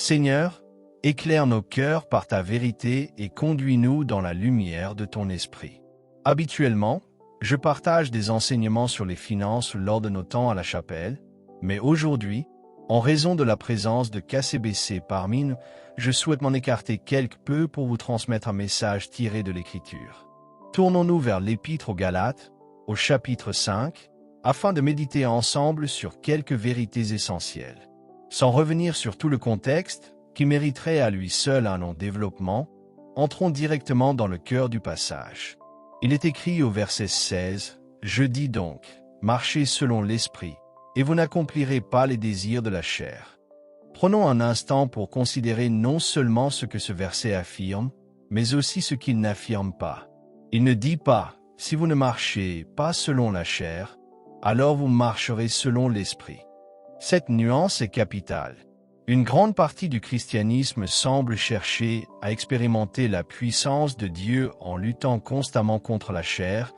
Seigneur, éclaire nos cœurs par ta vérité et conduis-nous dans la lumière de ton esprit. Habituellement, je partage des enseignements sur les finances lors de nos temps à la chapelle, mais aujourd'hui, en raison de la présence de KCBC parmi nous, je souhaite m'en écarter quelque peu pour vous transmettre un message tiré de l'Écriture. Tournons-nous vers l'Épître aux Galates, au chapitre 5, afin de méditer ensemble sur quelques vérités essentielles. Sans revenir sur tout le contexte, qui mériterait à lui seul un long développement, entrons directement dans le cœur du passage. Il est écrit au verset 16, « Je dis donc, marchez selon l'Esprit, et vous n'accomplirez pas les désirs de la chair. » Prenons un instant pour considérer non seulement ce que ce verset affirme, mais aussi ce qu'il n'affirme pas. Il ne dit pas, « Si vous ne marchez pas selon la chair, alors vous marcherez selon l'Esprit. » Cette nuance est capitale. Une grande partie du christianisme semble chercher à expérimenter la puissance de Dieu en luttant constamment contre la chair,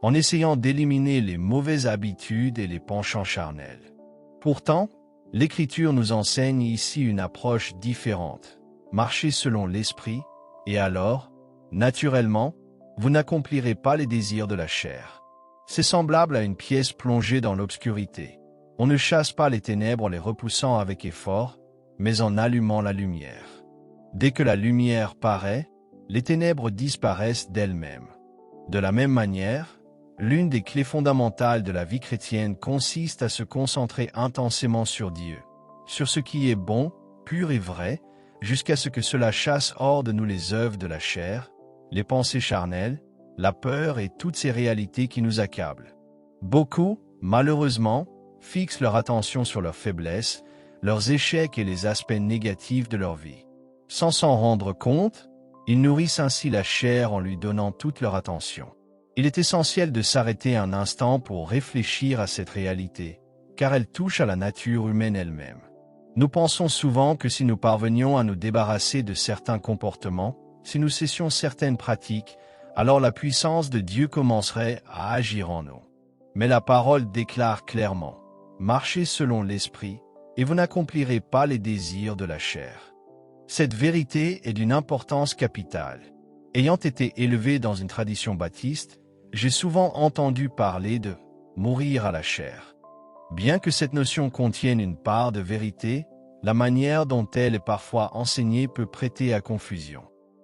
en essayant d'éliminer les mauvaises habitudes et les penchants charnels. Pourtant, l'Écriture nous enseigne ici une approche différente. Marchez selon l'Esprit, et alors, naturellement, vous n'accomplirez pas les désirs de la chair. C'est semblable à une pièce plongée dans l'obscurité. On ne chasse pas les ténèbres en les repoussant avec effort, mais en allumant la lumière. Dès que la lumière paraît, les ténèbres disparaissent d'elles-mêmes. De la même manière, l'une des clés fondamentales de la vie chrétienne consiste à se concentrer intensément sur Dieu, sur ce qui est bon, pur et vrai, jusqu'à ce que cela chasse hors de nous les œuvres de la chair, les pensées charnelles, la peur et toutes ces réalités qui nous accablent. Beaucoup, malheureusement, fixent leur attention sur leurs faiblesses, leurs échecs et les aspects négatifs de leur vie. Sans s'en rendre compte, ils nourrissent ainsi la chair en lui donnant toute leur attention. Il est essentiel de s'arrêter un instant pour réfléchir à cette réalité, car elle touche à la nature humaine elle-même. Nous pensons souvent que si nous parvenions à nous débarrasser de certains comportements, si nous cessions certaines pratiques, alors la puissance de Dieu commencerait à agir en nous. Mais la parole déclare clairement, « Marchez selon l'Esprit, et vous n'accomplirez pas les désirs de la chair. » Cette vérité est d'une importance capitale. Ayant été élevé dans une tradition baptiste, j'ai souvent entendu parler de « mourir à la chair ». Bien que cette notion contienne une part de vérité, la manière dont elle est parfois enseignée peut prêter à confusion.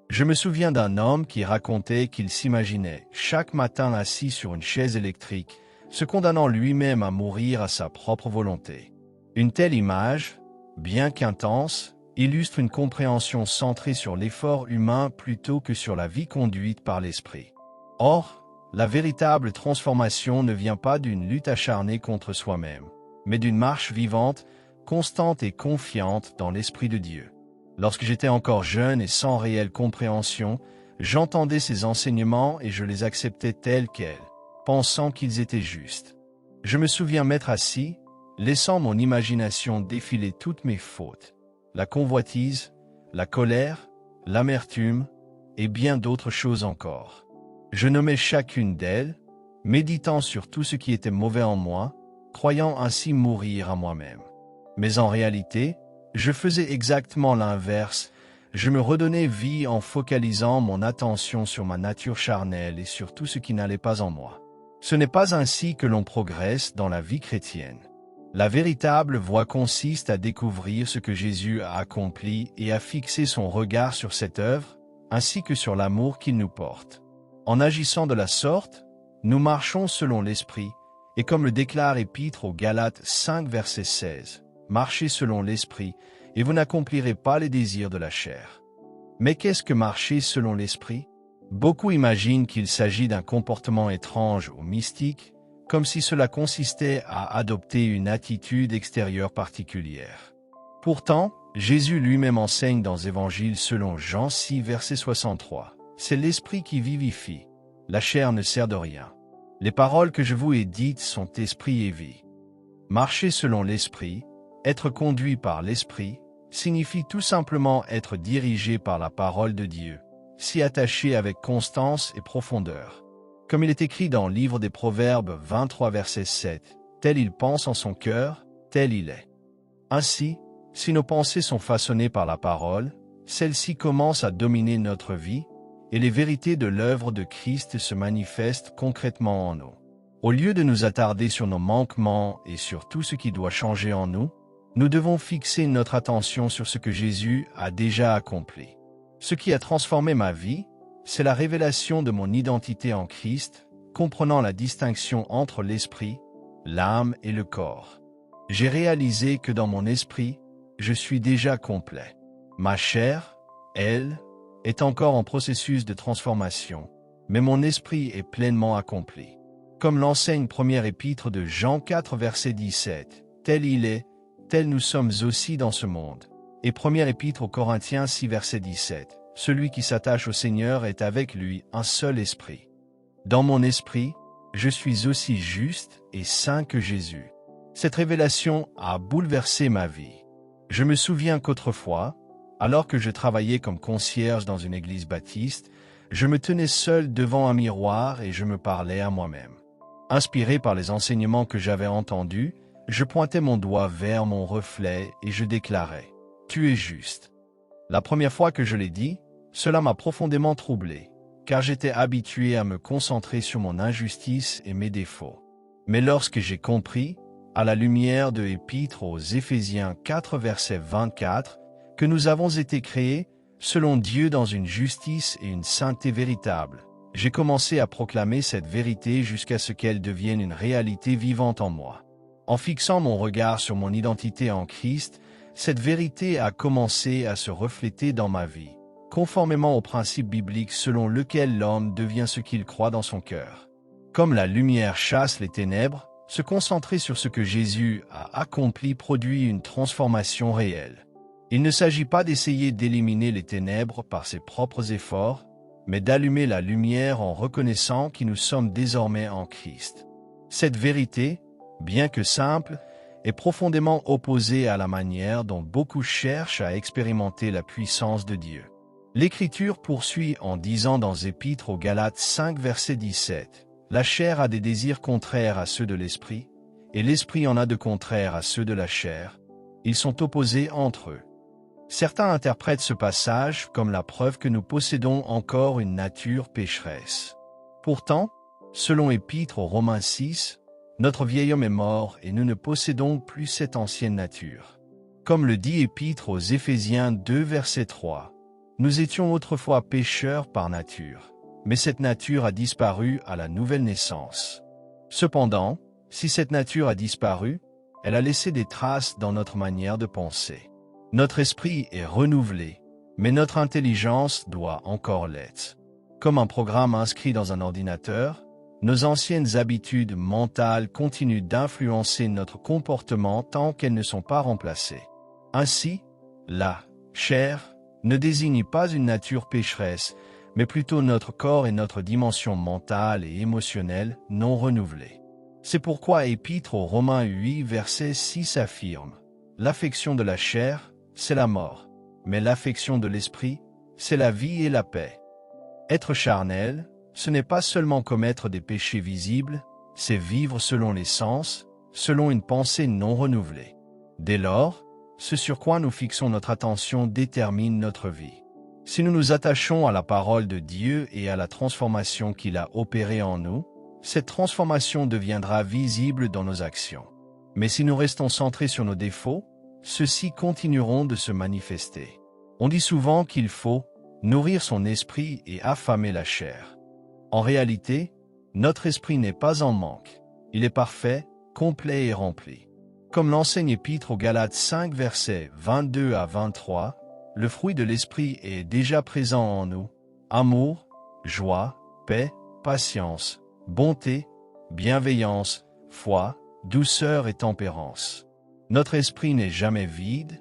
Je me souviens d'un homme qui racontait qu'il s'imaginait chaque matin assis sur une chaise électrique, se condamnant lui-même à mourir à sa propre volonté. Une telle image, bien qu'intense, illustre une compréhension centrée sur l'effort humain plutôt que sur la vie conduite par l'Esprit. Or, la véritable transformation ne vient pas d'une lutte acharnée contre soi-même, mais d'une marche vivante, constante et confiante dans l'Esprit de Dieu. Lorsque j'étais encore jeune et sans réelle compréhension, j'entendais ces enseignements et je les acceptais tels quels, pensant qu'ils étaient justes. Je me souviens m'être assis, laissant mon imagination défiler toutes mes fautes, la convoitise, la colère, l'amertume et bien d'autres choses encore. Je nommais chacune d'elles, méditant sur tout ce qui était mauvais en moi, croyant ainsi mourir à moi-même. Mais en réalité, je faisais exactement l'inverse. Je me redonnais vie en focalisant mon attention sur ma nature charnelle et sur tout ce qui n'allait pas en moi. Ce n'est pas ainsi que l'on progresse dans la vie chrétienne. La véritable voie consiste à découvrir ce que Jésus a accompli et à fixer son regard sur cette œuvre, ainsi que sur l'amour qu'il nous porte. En agissant de la sorte, nous marchons selon l'Esprit, et comme le déclare Épître aux Galates 5 verset 16, « Marchez selon l'Esprit, et vous n'accomplirez pas les désirs de la chair. » Mais qu'est-ce que marcher selon l'Esprit? Beaucoup imaginent qu'il s'agit d'un comportement étrange ou mystique, comme si cela consistait à adopter une attitude extérieure particulière. Pourtant, Jésus lui-même enseigne dans Évangiles selon Jean 6 verset 63. C'est l'Esprit qui vivifie. La chair ne sert de rien. Les paroles que je vous ai dites sont esprit et vie. Marcher selon l'Esprit, être conduit par l'Esprit, signifie tout simplement être dirigé par la parole de Dieu, s'y attacher avec constance et profondeur. Comme il est écrit dans le livre des Proverbes 23 verset 7, « Tel il pense en son cœur, tel il est. » Ainsi, Si nos pensées sont façonnées par la parole, celles-ci commencent à dominer notre vie, et les vérités de l'œuvre de Christ se manifestent concrètement en nous. Au lieu de nous attarder sur nos manquements et sur tout ce qui doit changer en nous, nous devons fixer notre attention sur ce que Jésus a déjà accompli. Ce qui a transformé ma vie, c'est la révélation de mon identité en Christ, comprenant la distinction entre l'esprit, l'âme et le corps. J'ai réalisé que dans mon esprit, je suis déjà complet. Ma chair, elle, est encore en processus de transformation, mais mon esprit est pleinement accompli. Comme l'enseigne première épître de Jean 4 verset 17, tel il est, tel nous sommes aussi dans ce monde. Et première épître aux Corinthiens 6 verset 17, celui qui s'attache au Seigneur est avec lui un seul esprit. Dans mon esprit, je suis aussi juste et saint que Jésus. Cette révélation a bouleversé ma vie. Je me souviens qu'autrefois, alors que je travaillais comme concierge dans une église baptiste, je me tenais seul devant un miroir et je me parlais à moi-même. Inspiré par les enseignements que j'avais entendus, je pointais mon doigt vers mon reflet et je déclarais « Tu es juste ». La première fois que je l'ai dit, cela m'a profondément troublé, car j'étais habitué à me concentrer sur mon injustice et mes défauts. Mais lorsque j'ai compris, à la lumière de l'Épître aux Éphésiens 4 verset 24, que nous avons été créés selon Dieu dans une justice et une sainteté véritable, j'ai commencé à proclamer cette vérité jusqu'à ce qu'elle devienne une réalité vivante en moi. En fixant mon regard sur mon identité en Christ, cette vérité a commencé à se refléter dans ma vie, conformément au principe biblique selon lequel l'homme devient ce qu'il croit dans son cœur. Comme la lumière chasse les ténèbres, se concentrer sur ce que Jésus a accompli produit une transformation réelle. Il ne s'agit pas d'essayer d'éliminer les ténèbres par ses propres efforts, mais d'allumer la lumière en reconnaissant que nous sommes désormais en Christ. Cette vérité, bien que simple, est profondément opposée à la manière dont beaucoup cherchent à expérimenter la puissance de Dieu. L'Écriture poursuit en disant dans Épître aux Galates 5 verset 17, « La chair a des désirs contraires à ceux de l'esprit, et l'esprit en a de contraires à ceux de la chair. Ils sont opposés entre eux. » Certains interprètent ce passage comme la preuve que nous possédons encore une nature pécheresse. Pourtant, selon Épître aux Romains 6, notre vieil homme est mort et nous ne possédons plus cette ancienne nature. Comme le dit Épître aux Éphésiens 2 verset 3, « Nous étions autrefois pécheurs par nature, mais cette nature a disparu à la nouvelle naissance. Cependant, si cette nature a disparu, elle a laissé des traces dans notre manière de penser. Notre esprit est renouvelé, mais notre intelligence doit encore l'être. Comme un programme inscrit dans un ordinateur, nos anciennes habitudes mentales continuent d'influencer notre comportement tant qu'elles ne sont pas remplacées. Ainsi, la chair ne désigne pas une nature pécheresse, mais plutôt notre corps et notre dimension mentale et émotionnelle non renouvelée. C'est pourquoi Épître aux Romains 8 verset 6 affirme « L'affection de la chair, c'est la mort, mais l'affection de l'esprit, c'est la vie et la paix. » Être charnel, ce n'est pas seulement commettre des péchés visibles, c'est vivre selon les sens, selon une pensée non renouvelée. Dès lors, ce sur quoi nous fixons notre attention détermine notre vie. Si nous nous attachons à la parole de Dieu et à la transformation qu'il a opérée en nous, cette transformation deviendra visible dans nos actions. Mais si nous restons centrés sur nos défauts, ceux-ci continueront de se manifester. On dit souvent qu'il faut nourrir son esprit et affamer la chair. En réalité, notre esprit n'est pas en manque. Il est parfait, complet et rempli. Comme l'enseigne Épître aux Galates 5 versets 22 à 23, le fruit de l'esprit est déjà présent en nous. Amour, joie, paix, patience, bonté, bienveillance, foi, douceur et tempérance. Notre esprit n'est jamais vide,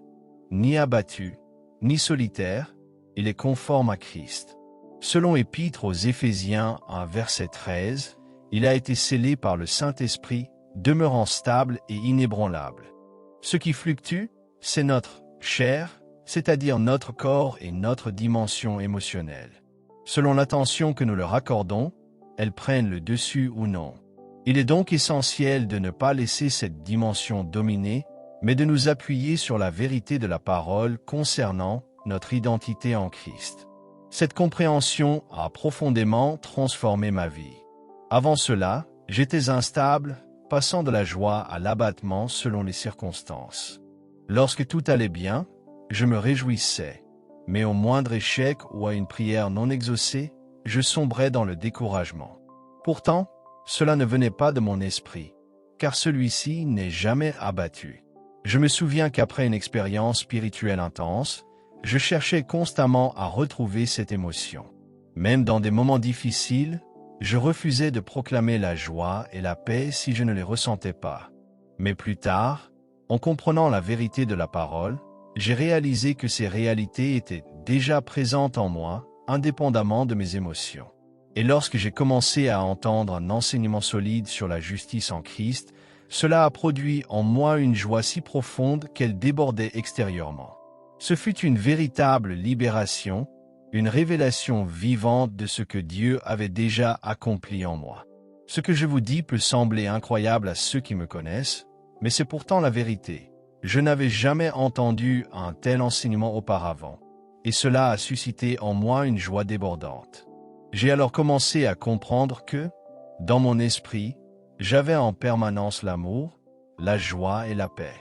ni abattu, ni solitaire, il est conforme à Christ. Selon Épître aux Éphésiens 1 verset 13, il a été scellé par le Saint-Esprit, demeurant stable et inébranlable. Ce qui fluctue, c'est notre chair, c'est-à-dire notre corps et notre dimension émotionnelle. Selon l'attention que nous leur accordons, elles prennent le dessus ou non. Il est donc essentiel de ne pas laisser cette dimension dominer, mais de nous appuyer sur la vérité de la parole concernant notre identité en Christ. Cette compréhension a profondément transformé ma vie. Avant cela, j'étais instable, passant de la joie à l'abattement selon les circonstances. Lorsque tout allait bien, je me réjouissais, mais au moindre échec ou à une prière non exaucée, je sombrais dans le découragement. Pourtant, cela ne venait pas de mon esprit, car celui-ci n'est jamais abattu. Je me souviens qu'après une expérience spirituelle intense, je cherchais constamment à retrouver cette émotion. Même dans des moments difficiles, je refusais de proclamer la joie et la paix si je ne les ressentais pas. Mais plus tard, en comprenant la vérité de la parole, j'ai réalisé que ces réalités étaient déjà présentes en moi, indépendamment de mes émotions. Et lorsque j'ai commencé à entendre un enseignement solide sur la justice en Christ, cela a produit en moi une joie si profonde qu'elle débordait extérieurement. Ce fut une véritable libération, une révélation vivante de ce que Dieu avait déjà accompli en moi. Ce que je vous dis peut sembler incroyable à ceux qui me connaissent, mais c'est pourtant la vérité. Je n'avais jamais entendu un tel enseignement auparavant, et cela a suscité en moi une joie débordante. J'ai alors commencé à comprendre que, dans mon esprit, j'avais en permanence l'amour, la joie et la paix.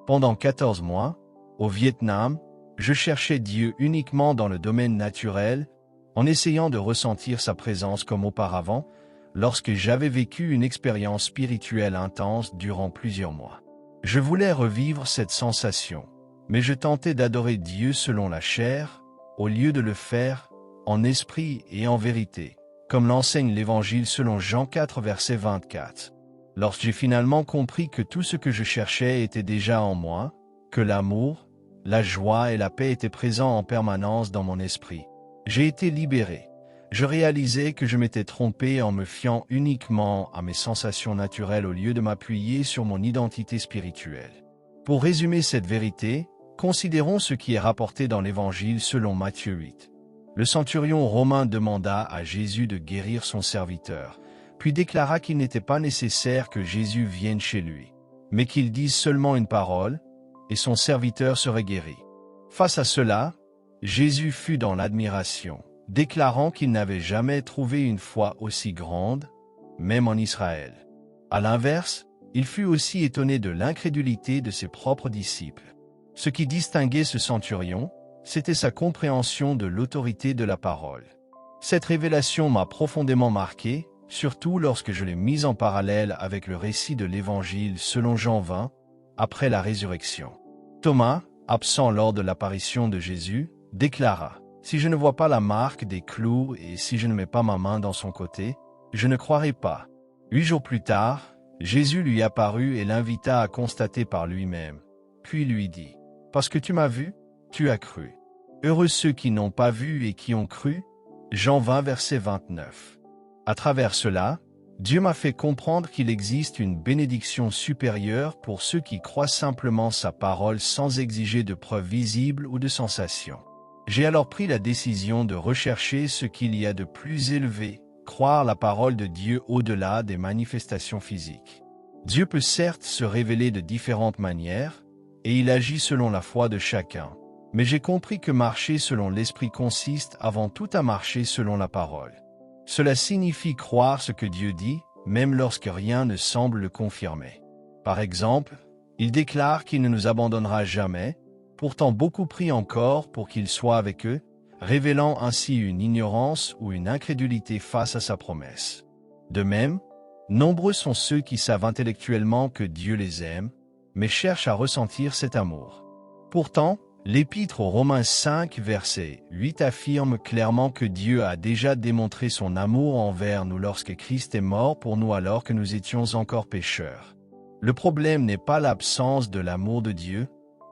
Pendant 14 mois, au Vietnam, je cherchais Dieu uniquement dans le domaine naturel, en essayant de ressentir sa présence comme auparavant, lorsque j'avais vécu une expérience spirituelle intense durant plusieurs mois. Je voulais revivre cette sensation, mais je tentais d'adorer Dieu selon la chair, au lieu de le faire en esprit et en vérité, comme l'enseigne l'Évangile selon Jean 4 verset 24. Lorsque j'ai finalement compris que tout ce que je cherchais était déjà en moi, que l'amour, la joie et la paix étaient présents en permanence dans mon esprit, j'ai été libéré. Je réalisais que je m'étais trompé en me fiant uniquement à mes sensations naturelles au lieu de m'appuyer sur mon identité spirituelle. Pour résumer cette vérité, considérons ce qui est rapporté dans l'Évangile selon Matthieu 8. Le centurion romain demanda à Jésus de guérir son serviteur, puis déclara qu'il n'était pas nécessaire que Jésus vienne chez lui, mais qu'il dise seulement une parole, et son serviteur serait guéri. Face à cela, Jésus fut dans l'admiration, déclarant qu'il n'avait jamais trouvé une foi aussi grande, même en Israël. À l'inverse, il fut aussi étonné de l'incrédulité de ses propres disciples. Ce qui distinguait ce centurion, c'était sa compréhension de l'autorité de la parole. Cette révélation m'a profondément marqué, surtout lorsque je l'ai mise en parallèle avec le récit de l'Évangile selon Jean 20, après la résurrection. Thomas, absent lors de l'apparition de Jésus, déclara: « Si je ne vois pas la marque des clous et si je ne mets pas ma main dans son côté, je ne croirai pas. » 8 jours plus tard, Jésus lui apparut et l'invita à constater par lui-même. Puis lui dit: « Parce que tu m'as vu, tu as cru. Heureux ceux qui n'ont pas vu et qui ont cru. » Jean 20 verset 29. À travers cela, Dieu m'a fait comprendre qu'il existe une bénédiction supérieure pour ceux qui croient simplement sa parole sans exiger de preuves visibles ou de sensations. J'ai alors pris la décision de rechercher ce qu'il y a de plus élevé, croire la parole de Dieu au-delà des manifestations physiques. Dieu peut certes se révéler de différentes manières, et il agit selon la foi de chacun. Mais j'ai compris que marcher selon l'Esprit consiste avant tout à marcher selon la parole. Cela signifie croire ce que Dieu dit, même lorsque rien ne semble le confirmer. Par exemple, il déclare qu'il ne nous abandonnera jamais, pourtant beaucoup prient encore pour qu'il soit avec eux, révélant ainsi une ignorance ou une incrédulité face à sa promesse. De même, nombreux sont ceux qui savent intellectuellement que Dieu les aime, mais cherchent à ressentir cet amour. Pourtant, l'Épître aux Romains 5, verset 8 affirme clairement que Dieu a déjà démontré son amour envers nous lorsque Christ est mort pour nous alors que nous étions encore pécheurs. Le problème n'est pas l'absence de l'amour de Dieu,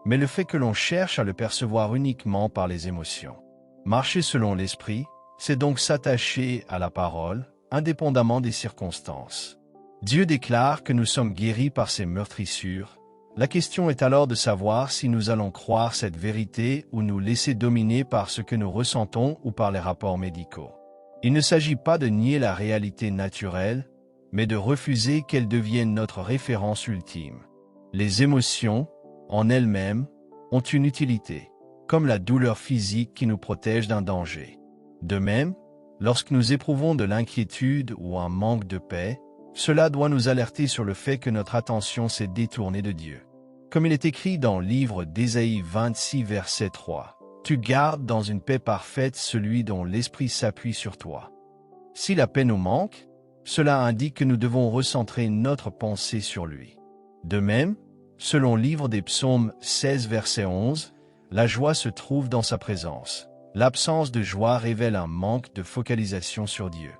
mais le fait que l'on cherche à le percevoir uniquement par les émotions. Marcher selon l'Esprit, c'est donc s'attacher à la parole, indépendamment des circonstances. Dieu déclare que nous sommes guéris par ses meurtrissures. La question est alors de savoir si nous allons croire cette vérité ou nous laisser dominer par ce que nous ressentons ou par les rapports médicaux. Il ne s'agit pas de nier la réalité naturelle, mais de refuser qu'elle devienne notre référence ultime. Les émotions, en elles-mêmes, ont une utilité, comme la douleur physique qui nous protège d'un danger. De même, lorsque nous éprouvons de l'inquiétude ou un manque de paix, cela doit nous alerter sur le fait que notre attention s'est détournée de Dieu. Comme il est écrit dans le livre d'Ésaïe 26 verset 3, « Tu gardes dans une paix parfaite celui dont l'esprit s'appuie sur toi. » Si la paix nous manque, cela indique que nous devons recentrer notre pensée sur lui. De même, selon le livre des Psaumes 16 verset 11, la joie se trouve dans sa présence. L'absence de joie révèle un manque de focalisation sur Dieu.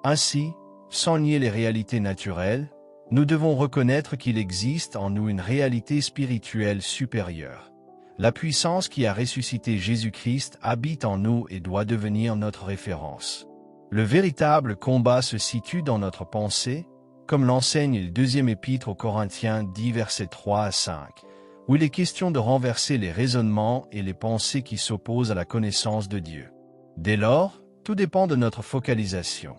Ainsi, sans nier les réalités naturelles, nous devons reconnaître qu'il existe en nous une réalité spirituelle supérieure. La puissance qui a ressuscité Jésus-Christ habite en nous et doit devenir notre référence. Le véritable combat se situe dans notre pensée, comme l'enseigne le deuxième épître aux Corinthiens 10 versets 3 à 5, où il est question de renverser les raisonnements et les pensées qui s'opposent à la connaissance de Dieu. Dès lors, tout dépend de notre focalisation.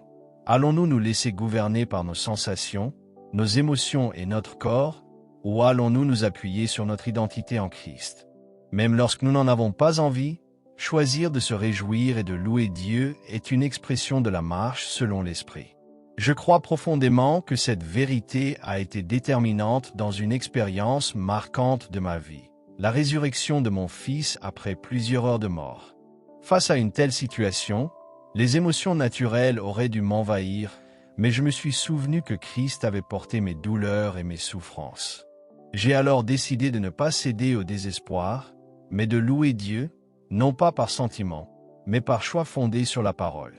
Allons-nous nous laisser gouverner par nos sensations, nos émotions et notre corps, ou allons-nous nous appuyer sur notre identité en Christ? Même lorsque nous n'en avons pas envie, choisir de se réjouir et de louer Dieu est une expression de la marche selon l'Esprit. Je crois profondément que cette vérité a été déterminante dans une expérience marquante de ma vie, la résurrection de mon fils après plusieurs heures de mort. Face à une telle situation, les émotions naturelles auraient dû m'envahir, mais je me suis souvenu que Christ avait porté mes douleurs et mes souffrances. J'ai alors décidé de ne pas céder au désespoir, mais de louer Dieu, non pas par sentiment, mais par choix fondé sur la parole.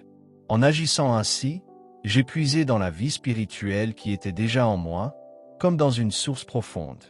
En agissant ainsi, j'ai puisé dans la vie spirituelle qui était déjà en moi, comme dans une source profonde.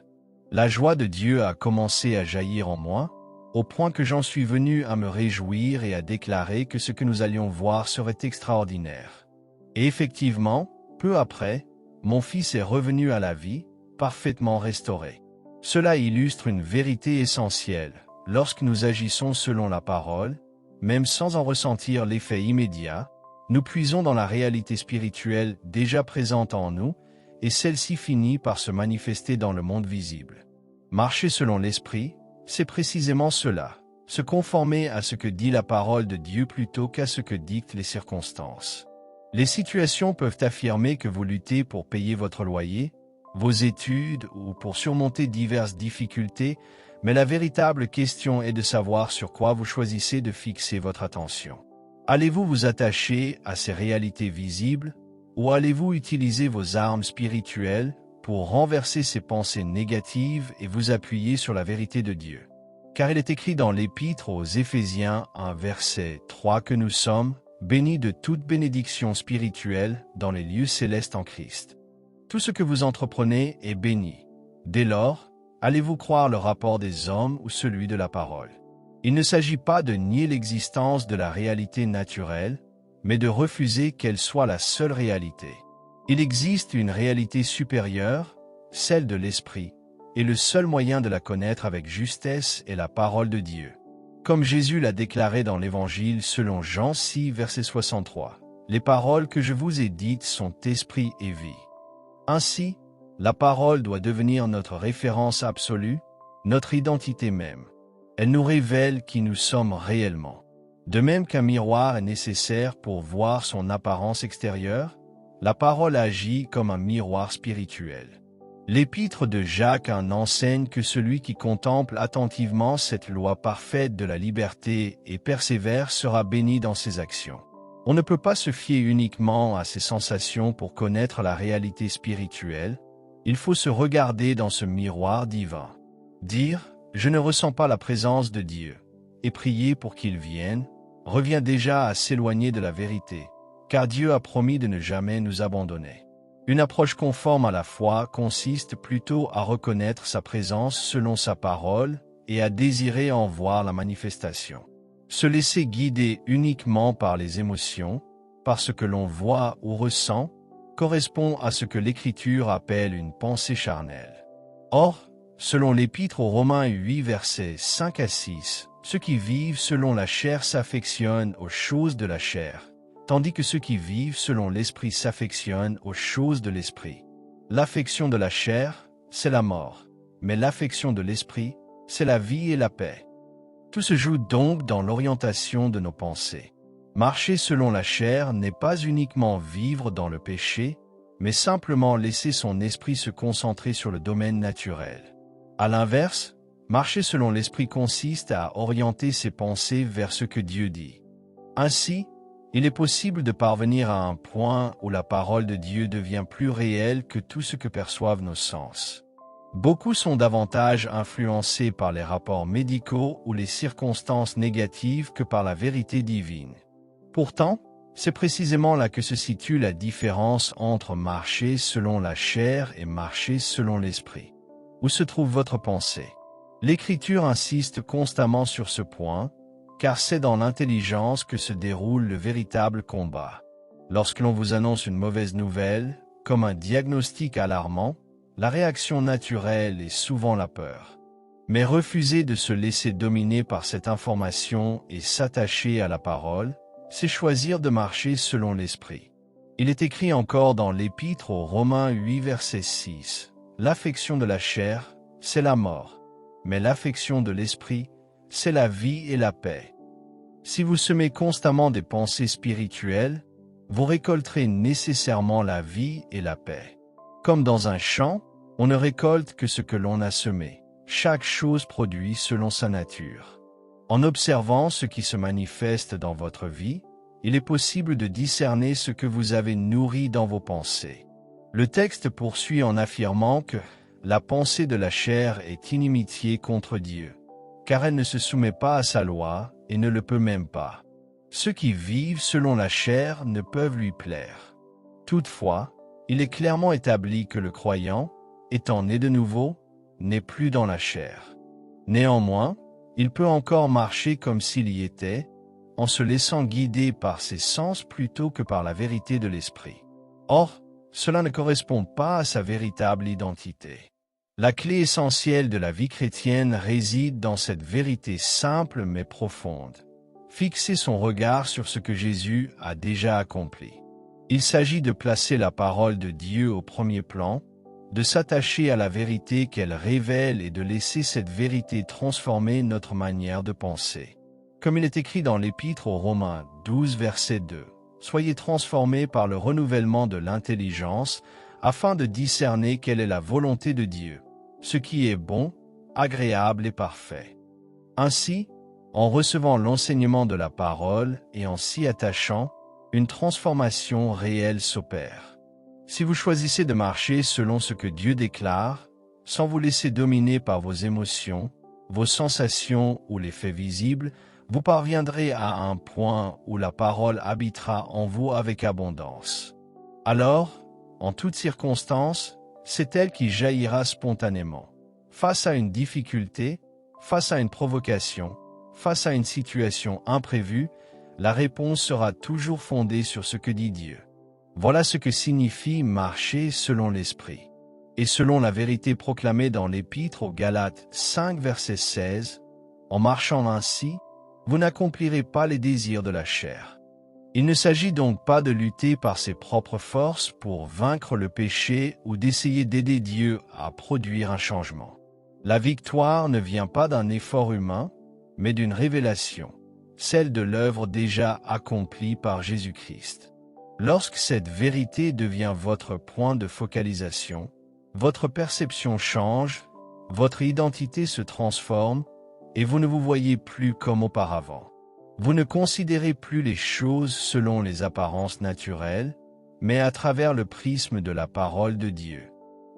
La joie de Dieu a commencé à jaillir en moi, au point que j'en suis venu à me réjouir et à déclarer que ce que nous allions voir serait extraordinaire. Et effectivement, peu après, mon fils est revenu à la vie, parfaitement restauré. Cela illustre une vérité essentielle. Lorsque nous agissons selon la parole, même sans en ressentir l'effet immédiat, nous puisons dans la réalité spirituelle déjà présente en nous, et celle-ci finit par se manifester dans le monde visible. Marcher selon l'Esprit, c'est précisément cela, se conformer à ce que dit la parole de Dieu plutôt qu'à ce que dictent les circonstances. Les situations peuvent affirmer que vous luttez pour payer votre loyer, vos études ou pour surmonter diverses difficultés, mais la véritable question est de savoir sur quoi vous choisissez de fixer votre attention. Allez-vous vous attacher à ces réalités visibles ou allez-vous utiliser vos armes spirituelles pour renverser ces pensées négatives et vous appuyer sur la vérité de Dieu? Car il est écrit dans l'Épître aux Éphésiens 1 verset 3 que nous sommes bénis de toute bénédiction spirituelle dans les lieux célestes en Christ. Tout ce que vous entreprenez est béni. Dès lors, allez-vous croire le rapport des hommes ou celui de la parole? Il ne s'agit pas de nier l'existence de la réalité naturelle, mais de refuser qu'elle soit la seule réalité. Il existe une réalité supérieure, celle de l'Esprit, et le seul moyen de la connaître avec justesse est la parole de Dieu. Comme Jésus l'a déclaré dans l'Évangile selon Jean 6, verset 63, « Les paroles que je vous ai dites sont esprit et vie. » Ainsi, la parole doit devenir notre référence absolue, notre identité même. Elle nous révèle qui nous sommes réellement. De même qu'un miroir est nécessaire pour voir son apparence extérieure, la parole agit comme un miroir spirituel. L'épître de Jacques en enseigne que celui qui contemple attentivement cette loi parfaite de la liberté et persévère sera béni dans ses actions. On ne peut pas se fier uniquement à ses sensations pour connaître la réalité spirituelle. Il faut se regarder dans ce miroir divin. Dire « Je ne ressens pas la présence de Dieu » et prier pour qu'il vienne revient déjà à s'éloigner de la vérité, car Dieu a promis de ne jamais nous abandonner. Une approche conforme à la foi consiste plutôt à reconnaître sa présence selon sa parole et à désirer en voir la manifestation. Se laisser guider uniquement par les émotions, par ce que l'on voit ou ressent, correspond à ce que l'Écriture appelle une pensée charnelle. Or, selon l'Épître aux Romains 8 versets 5 à 6, ceux qui vivent selon la chair s'affectionnent aux choses de la chair, tandis que ceux qui vivent selon l'Esprit s'affectionnent aux choses de l'Esprit. L'affection de la chair, c'est la mort, mais l'affection de l'esprit, c'est la vie et la paix. Tout se joue donc dans l'orientation de nos pensées. Marcher selon la chair n'est pas uniquement vivre dans le péché, mais simplement laisser son esprit se concentrer sur le domaine naturel. À l'inverse, marcher selon l'esprit consiste à orienter ses pensées vers ce que Dieu dit. Ainsi, il est possible de parvenir à un point où la parole de Dieu devient plus réelle que tout ce que perçoivent nos sens. Beaucoup sont davantage influencés par les rapports médicaux ou les circonstances négatives que par la vérité divine. Pourtant, c'est précisément là que se situe la différence entre marcher selon la chair et marcher selon l'esprit. Où se trouve votre pensée? L'Écriture insiste constamment sur ce point, car c'est dans l'intelligence que se déroule le véritable combat. Lorsque l'on vous annonce une mauvaise nouvelle, comme un diagnostic alarmant, la réaction naturelle est souvent la peur. Mais refuser de se laisser dominer par cette information et s'attacher à la parole, c'est choisir de marcher selon l'esprit. Il est écrit encore dans l'Épître aux Romains 8 verset 6, « L'affection de la chair, c'est la mort, mais l'affection de l'esprit, c'est la vie et la paix. » Si vous semez constamment des pensées spirituelles, vous récolterez nécessairement la vie et la paix. Comme dans un champ, on ne récolte que ce que l'on a semé. Chaque chose produit selon sa nature. En observant ce qui se manifeste dans votre vie, il est possible de discerner ce que vous avez nourri dans vos pensées. Le texte poursuit en affirmant que la pensée de la chair est inimitié contre Dieu, car elle ne se soumet pas à sa loi et ne le peut même pas. Ceux qui vivent selon la chair ne peuvent lui plaire. Toutefois, il est clairement établi que le croyant, étant né de nouveau, n'est plus dans la chair. Néanmoins, il peut encore marcher comme s'il y était, en se laissant guider par ses sens plutôt que par la vérité de l'esprit. Or, cela ne correspond pas à sa véritable identité. La clé essentielle de la vie chrétienne réside dans cette vérité simple mais profonde. Fixer son regard sur ce que Jésus a déjà accompli. Il s'agit de placer la parole de Dieu au premier plan, de s'attacher à la vérité qu'elle révèle et de laisser cette vérité transformer notre manière de penser. Comme il est écrit dans l'Épître aux Romains 12 verset 2, « Soyez transformés par le renouvellement de l'intelligence, afin de discerner quelle est la volonté de Dieu, ce qui est bon, agréable et parfait. » Ainsi, en recevant l'enseignement de la parole et en s'y attachant, une transformation réelle s'opère. Si vous choisissez de marcher selon ce que Dieu déclare, sans vous laisser dominer par vos émotions, vos sensations ou les faits visibles, vous parviendrez à un point où la parole habitera en vous avec abondance. Alors, en toutes circonstances, c'est elle qui jaillira spontanément. Face à une difficulté, face à une provocation, face à une situation imprévue, la réponse sera toujours fondée sur ce que dit Dieu. Voilà ce que signifie marcher selon l'Esprit. Et selon la vérité proclamée dans l'Épître aux Galates 5 verset 16, en marchant ainsi, vous n'accomplirez pas les désirs de la chair. Il ne s'agit donc pas de lutter par ses propres forces pour vaincre le péché ou d'essayer d'aider Dieu à produire un changement. La victoire ne vient pas d'un effort humain, mais d'une révélation, celle de l'œuvre déjà accomplie par Jésus-Christ. Lorsque cette vérité devient votre point de focalisation, votre perception change, votre identité se transforme et vous ne vous voyez plus comme auparavant. Vous ne considérez plus les choses selon les apparences naturelles, mais à travers le prisme de la parole de Dieu.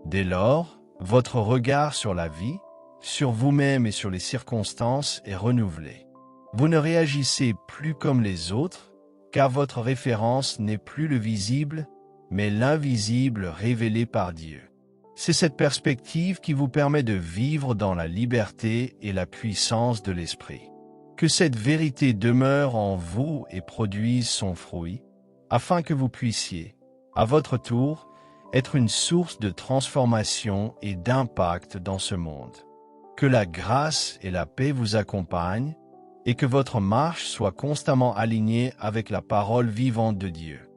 Dès lors, votre regard sur la vie, sur vous-même et sur les circonstances est renouvelé. Vous ne réagissez plus comme les autres, car votre référence n'est plus le visible, mais l'invisible révélé par Dieu. C'est cette perspective qui vous permet de vivre dans la liberté et la puissance de l'Esprit. Que cette vérité demeure en vous et produise son fruit, afin que vous puissiez, à votre tour, être une source de transformation et d'impact dans ce monde. Que la grâce et la paix vous accompagnent, et que votre marche soit constamment alignée avec la parole vivante de Dieu.